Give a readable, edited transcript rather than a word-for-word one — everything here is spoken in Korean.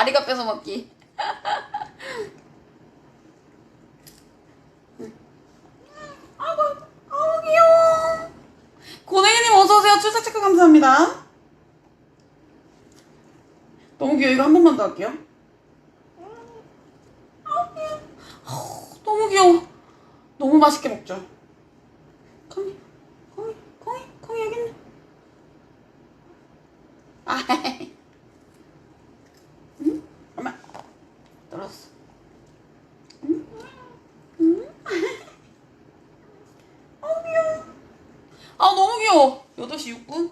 아리가 뺏어 먹기. 아이고, 아우 귀여워. 고냉이님 어서오세요. 출석 체크 감사합니다. 너무 귀여워. 이거 한 번만 더 할게요. 아우 귀여워. 너무 귀여워. 너무 맛있게 먹죠. 콩이 여기 있네. 아, 응? 엄마 떨어졌어. 응? 응? 아우 귀여워. 아 너무 귀여워. 8시 6분?